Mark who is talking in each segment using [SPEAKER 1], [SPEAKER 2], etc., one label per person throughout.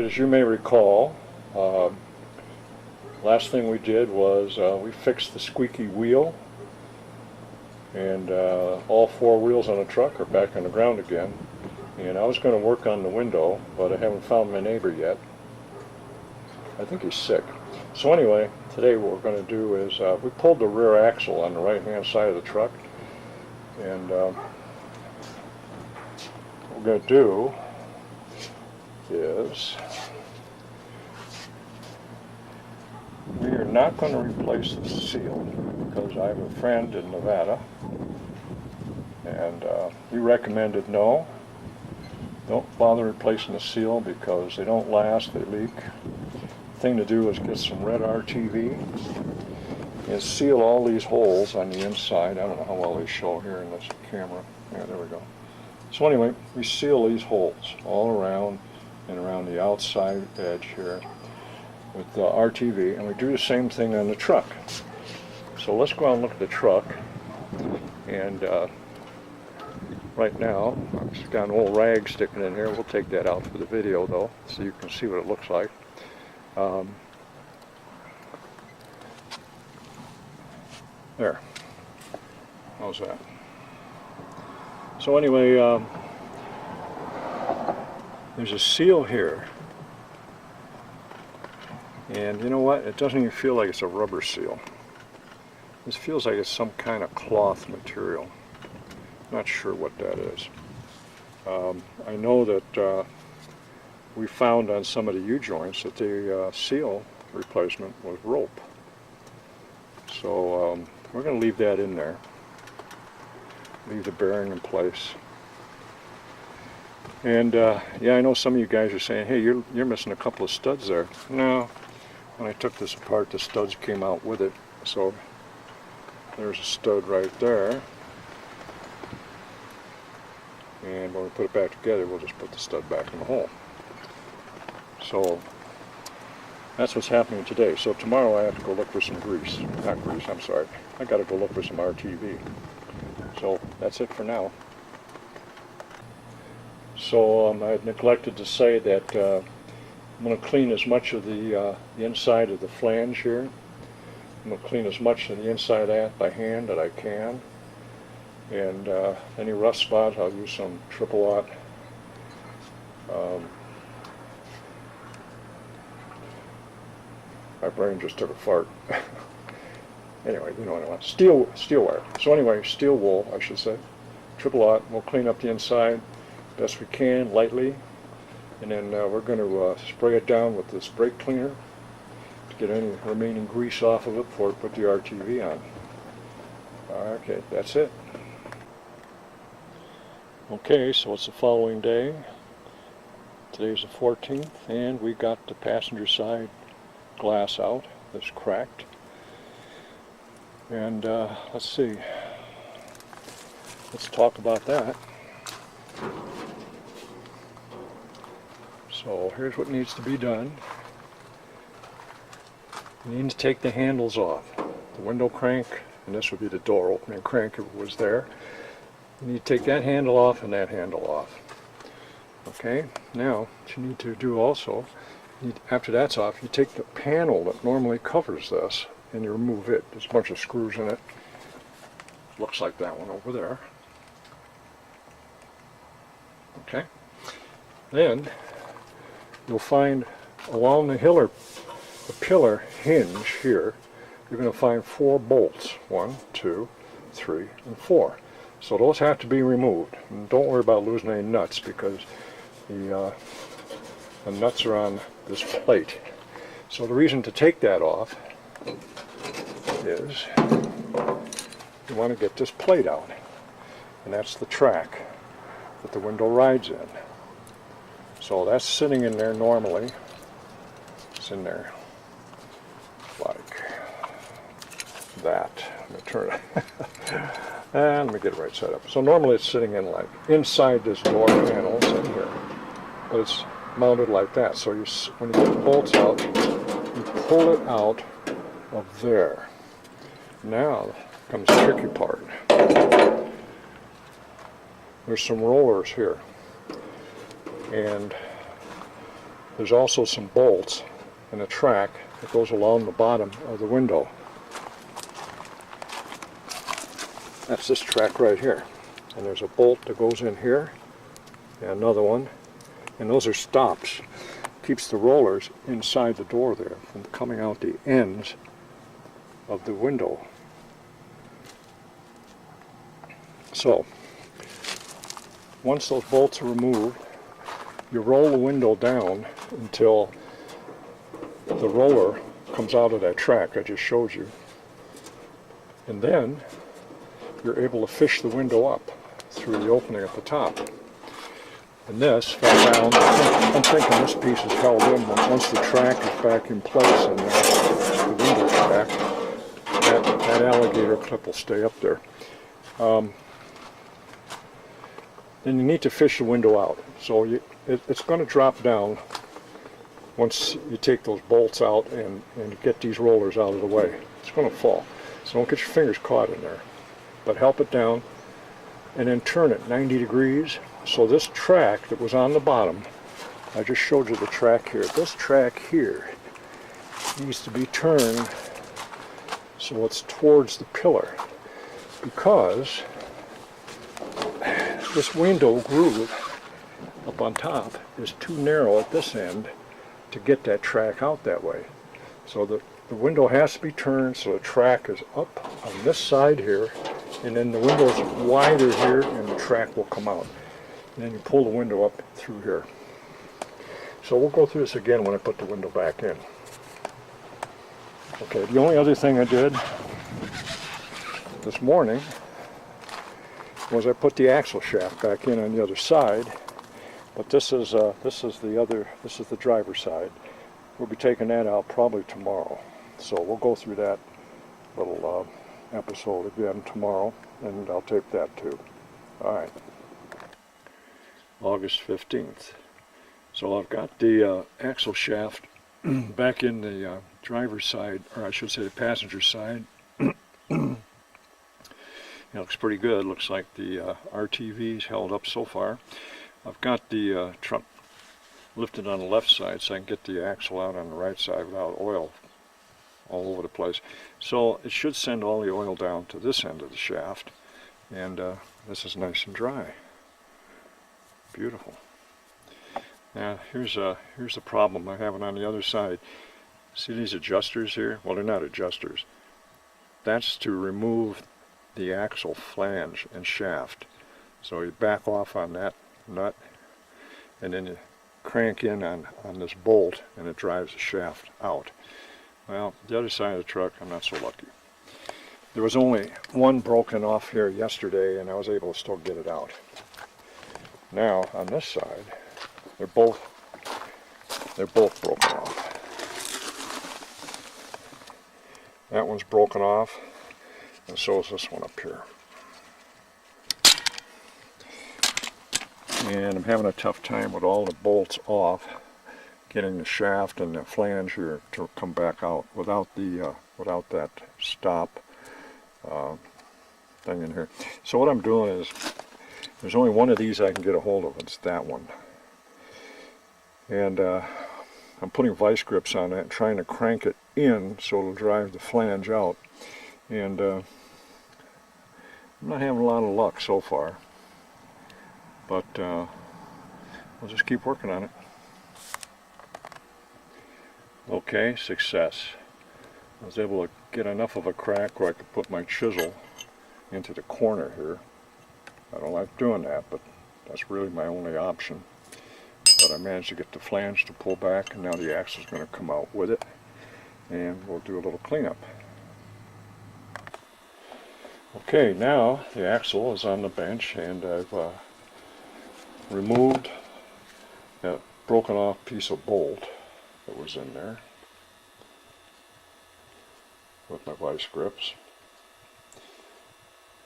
[SPEAKER 1] As you may recall, last thing we did was we fixed the squeaky wheel, and all four wheels on the truck are back on the ground again. And I was going to work on the window, but I haven't found my neighbor yet. I think he's sick. So anyway, today what we're going to do is we pulled the rear axle on the right hand side of the truck, and what we're going to do is we are not going to replace the seal because I have a friend in Nevada, and he recommended no, don't bother replacing the seal because they don't last, they leak. The thing to do is get some red RTV and seal all these holes on the inside. I don't know how well they show here in this camera. Yeah, there we go. So anyway, we seal these holes all around and around the outside edge here with the RTV, and we do the same thing on the truck. So let's go out and look at the truck. And right now, it's got an old rag sticking in here. We'll take that out for the video though, so you can see what it looks like. There. How's that? So anyway, there's a seal here, and you know what? It doesn't even feel like it's a rubber seal. This feels like it's some kind of cloth material. Not sure what that is. I know that we found on some of the U-joints that the seal replacement was rope. So we're going to leave that in there. Leave the bearing in place. And yeah, I know some of you guys are saying, hey, you're missing a couple of studs there. No, when I took this apart, the studs came out with it. So there's a stud right there. And when we put it back together, we'll just put the stud back in the hole. So that's what's happening today. So tomorrow I have to go look for some grease. Not grease, I'm sorry. I got to go look for some RTV. So that's it for now. So I had neglected to say that I'm going to clean as much of the inside of the flange here. I'm going to clean as much of the inside of that by hand that I can. And any rough spots, I'll use some triple aught. My brain just took a fart. Anyway, you know what I want. Steel wire. So anyway, steel wool, I should say. Triple aught. We'll clean up the inside best we can, lightly. And then we're going to spray it down with this brake cleaner to get any remaining grease off of it before we put the RTV on. Okay, that's it. Okay, so it's the following day. Today's the 14th, and we got the passenger side glass out that's cracked. And let's see, let's talk about that. So here's what needs to be done. You need to take the handles off. The window crank, and this would be the door opening crank if it was there. You need to take that handle off and that handle off. Okay, now what you need to do also, after that's off, you take the panel that normally covers this and you remove it. There's a bunch of screws in it. Looks like that one over there. Okay, then you'll find along the pillar hinge here, you're going to find 4 bolts. 1, 2, 3, and 4. So those have to be removed. And don't worry about losing any nuts because the nuts are on this plate. So the reason to take that off is you want to get this plate out. And that's the track that the window rides in. So that's sitting in there normally. It's in there like that. Let me turn it. And let me get it right side up. So normally it's sitting in like inside this door panel, it's in here. But it's mounted like that. So when you get the bolts out, you pull it out of there. Now comes the tricky part. There's some rollers here. And there's also some bolts and a track that goes along the bottom of the window. That's this track right here. And there's a bolt that goes in here, and another one, and those are stops. Keeps the rollers inside the door there from coming out the ends of the window. So, once those bolts are removed, you roll the window down until the roller comes out of that track I just showed you. And then you're able to fish the window up through the opening at the top. And this fell down. I'm thinking this piece is held in. Once the track is back in place and the window track, that alligator clip will stay up there. Then you need to fish the window out. So it's going to drop down once you take those bolts out and get these rollers out of the way. It's going to fall. So don't get your fingers caught in there. But help it down and then turn it 90 degrees. So this track that was on the bottom, I just showed you the track here. This track here needs to be turned so it's towards the pillar, because this window groove up on top is too narrow at this end to get that track out that way. So the window has to be turned so the track is up on this side here, and then the window's wider here and the track will come out. And then you pull the window up through here. So we'll go through this again when I put the window back in. Okay, the only other thing I did this morning was I put the axle shaft back in on the other side. But this is the driver's side. We'll be taking that out probably tomorrow. So we'll go through that little episode again tomorrow, and I'll tape that too. Alright. August 15th. So I've got the axle shaft back in the driver's side, or I should say the passenger side. It looks pretty good. Looks like the RTV's held up so far. I've got the truck lifted on the left side so I can get the axle out on the right side without oil all over the place. So it should send all the oil down to this end of the shaft, and this is nice and dry. Beautiful. Now here's the problem I have it on the other side. See these adjusters here? Well, they're not adjusters. That's to remove the axle flange and shaft. So you back off on that nut, and then you crank in on this bolt, and it drives the shaft out. Well, the other side of the truck, I'm not so lucky. There was only one broken off here yesterday, and I was able to still get it out. Now on this side, they're both broken off. That one's broken off, and so is this one up here. And I'm having a tough time with all the bolts off, getting the shaft and the flange here to come back out without that stop thing in here. So what I'm doing is, there's only one of these I can get a hold of. It's that one. And I'm putting vice grips on it and trying to crank it in so it'll drive the flange out. And I'm not having a lot of luck so far. But we'll just keep working on it. Okay, success. I was able to get enough of a crack where I could put my chisel into the corner here. I don't like doing that, but that's really my only option. But I managed to get the flange to pull back, and now the axle is going to come out with it, and we'll do a little cleanup. Okay, now the axle is on the bench, and I've removed that broken off piece of bolt that was in there with my vice grips.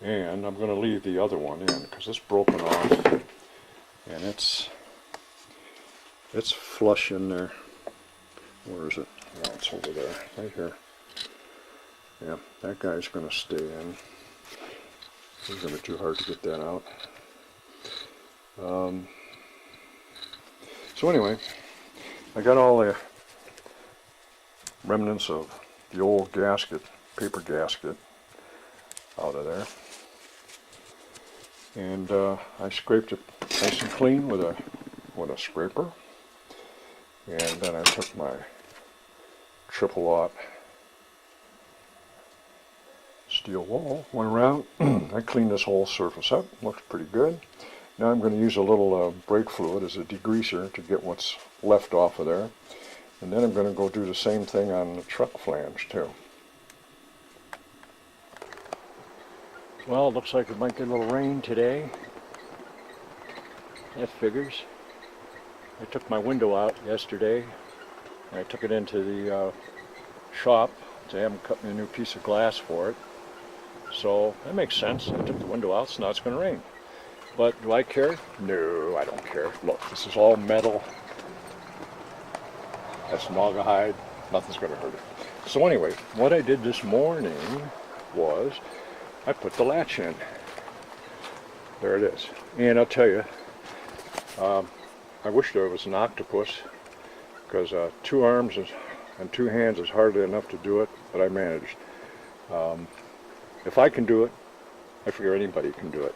[SPEAKER 1] And I'm going to leave the other one in because it's broken off, and it's flush in there. Where is it? Oh, it's over there, right here. Yeah, that guy's going to stay in. It's going to be too hard to get that out. So anyway, I got all the remnants of the old gasket, paper gasket, out of there. And I scraped it nice and clean with a scraper. And then I took my triple aught steel wall, went around. I cleaned this whole surface up. Looks pretty good. Now I'm going to use a little brake fluid as a degreaser to get what's left off of there. And then I'm going to go do the same thing on the truck flange too. Well, it looks like it might get a little rain today. That figures. I took my window out yesterday. I took it into the shop to have them cut me a new piece of glass for it. So that makes sense. I took the window out, so now it's going to rain. But do I care? No, I don't care. Look, this is all metal. That's naugahyde. Nothing's going to hurt it. So anyway, what I did this morning was I put the latch in. There it is. And I'll tell you, I wish there was an octopus, because 2 arms and 2 hands is hardly enough to do it, but I managed. If I can do it, I figure anybody can do it.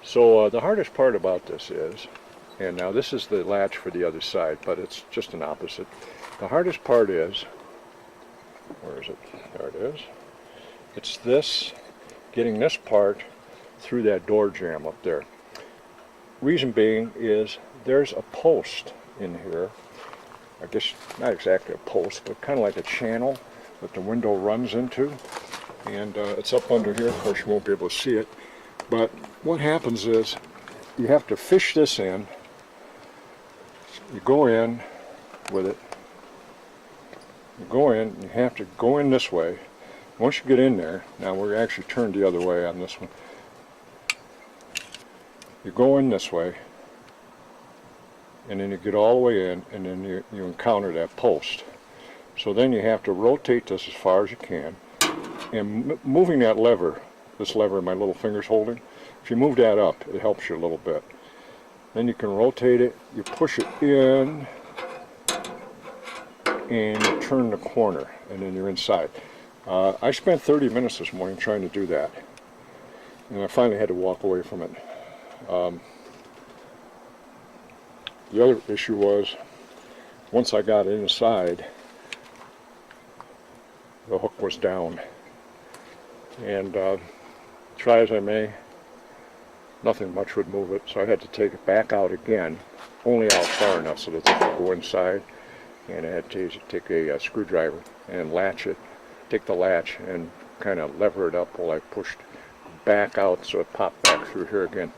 [SPEAKER 1] So the hardest part about this is, and now this is the latch for the other side, but it's just an opposite. The hardest part is, where is it? There it is. It's this, getting this part through that door jamb up there. Reason being is there's a post in here. I guess not exactly a post, but kind of like a channel that the window runs into. And it's up under here. Of course, you won't be able to see it. But what happens is you have to fish this in. You go in with it. You go in, you have to go in this way. Once you get in there, now we're actually turned the other way on this one. You go in this way, and then you get all the way in, and then you encounter that post. So then you have to rotate this as far as you can. And moving that lever, this lever my little finger's holding, if you move that up, it helps you a little bit. Then you can rotate it, you push it in, and you turn the corner, and then you're inside. I spent 30 minutes this morning trying to do that, and I finally had to walk away from it. The other issue was, once I got inside, the hook was down, and try as I may, nothing much would move it, so I had to take it back out again, only out far enough so that it could go inside, and I had to take a screwdriver and latch it, take the latch and kind of lever it up while I pushed back out so it popped back through here again.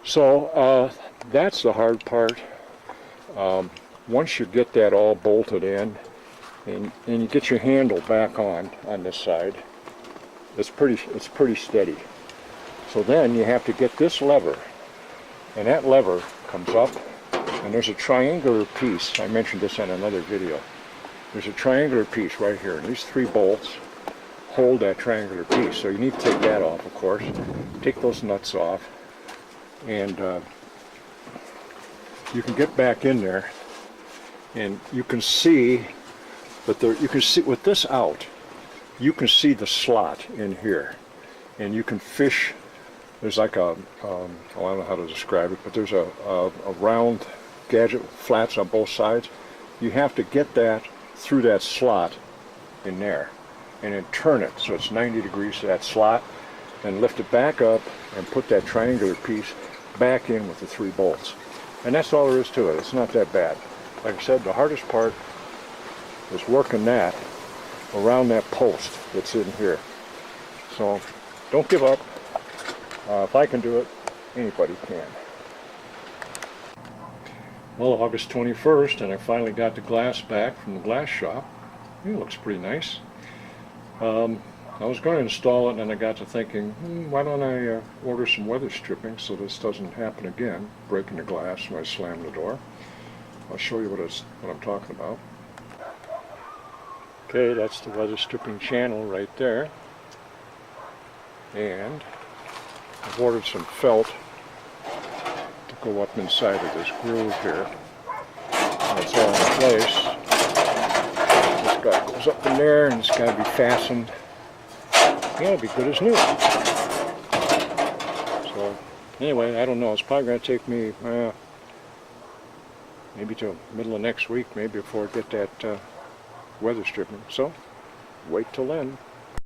[SPEAKER 1] So that's the hard part. Once you get that all bolted in and you get your handle back on this side, it's pretty steady. So then you have to get this lever, and that lever comes up, and there's a triangular piece. I mentioned this on another video. There's a triangular piece right here, and these 3 bolts hold that triangular piece. So you need to take that off, of course. Take those nuts off, and you can get back in there, and you can see that you can see with this out, you can see the slot in here, and you can fish. There's like I don't know how to describe it, but there's a round gadget with flats on both sides. You have to get that through that slot in there, and then turn it so it's 90 degrees to that slot, and lift it back up and put that triangular piece back in with the 3 bolts. And that's all there is to it. It's not that bad. Like I said, the hardest part is working that around that post that's in here. So don't give up. If I can do it, anybody can. Well, August 21st, and I finally got the glass back from the glass shop. It looks pretty nice. I was going to install it, and then I got to thinking, why don't I order some weather stripping so this doesn't happen again, breaking the glass when I slam the door. I'll show you what I'm talking about. Okay, that's the weather stripping channel right there. And I've ordered some felt to go up inside of this groove here. That's all in place. This guy goes up in there, and it's got to be fastened. Yeah, it'll be good as new. So, anyway, I don't know. It's probably going to take me maybe till middle of next week, maybe before I get that weather stripping. So, wait till then.